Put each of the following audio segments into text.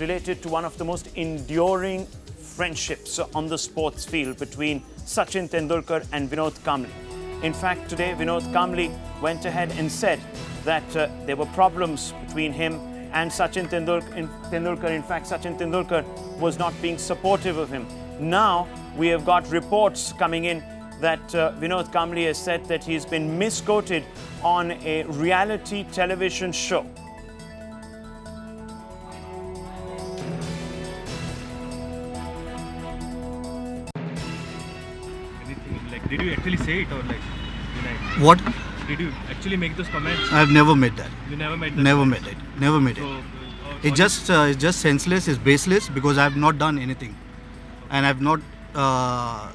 It's related to one of the most enduring friendships on the sports field between Sachin Tendulkar and Vinod Kambli. In fact, today Vinod Kambli went ahead and said that there were problems between him and Sachin Tendulkar. In fact, Sachin Tendulkar was not being supportive of him. Now we have got reports coming in that Vinod Kambli has said that he's been misquoted on a reality television show. Did you actually say it or like deny it? What? Did you actually make those comments? I've never made that. You never made that? Never made it. Never made So, it. It's just senseless. It's baseless because I've not done anything, and I've not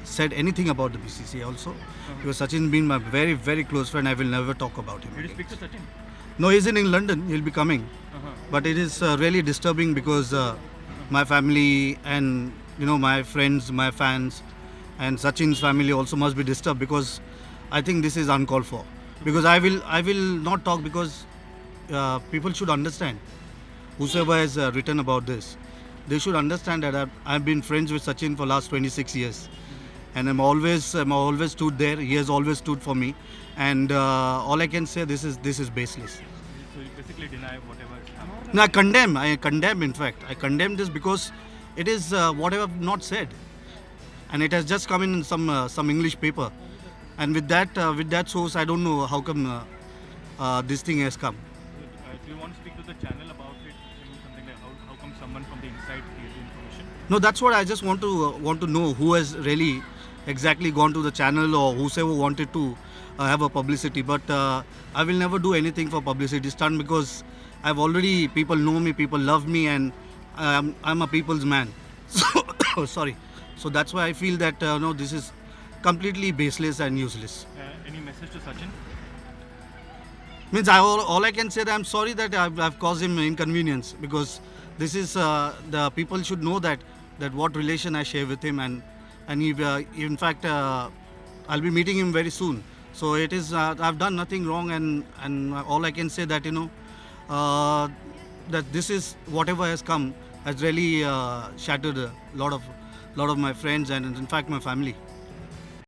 said anything about the BCCI also. Because Sachin being my very very close friend, I will never talk about him. Did you again. speak to Sachin? No, he's in London. He'll be coming, but it is really disturbing because my family and my friends, my fans, and Sachin's family also must be disturbed because I think this is uncalled for. Because I will not talk because people should understand. Whosoever has written about this, they should understand that I've been friends with Sachin for last 26 years, and I'm always stood there. He has always stood for me, and all I can say this is baseless. So you basically deny whatever happened. No, I condemn. In fact, I condemn this because it is what I have not said, and it has just come in some English paper, and with that source, I don't know how come this thing has come. Do you want to speak to the channel about it? Something like how come someone from the inside gave the information? No, that's what I just want to know who has really exactly gone to the channel or whosoever wanted to have a publicity. But I will never do anything for publicity stunt because people know me, people love me, and I'm a people's man. So sorry. So that's why I feel that no, this is completely baseless and useless. Any message to Sachin? Means all I can say that I'm sorry that I've caused him inconvenience because this is the people should know that what relation I share with him and in fact I'll be meeting him very soon. So it is I've done nothing wrong and all I can say that that this is whatever has come has really shattered a lot of my friends and in fact my family.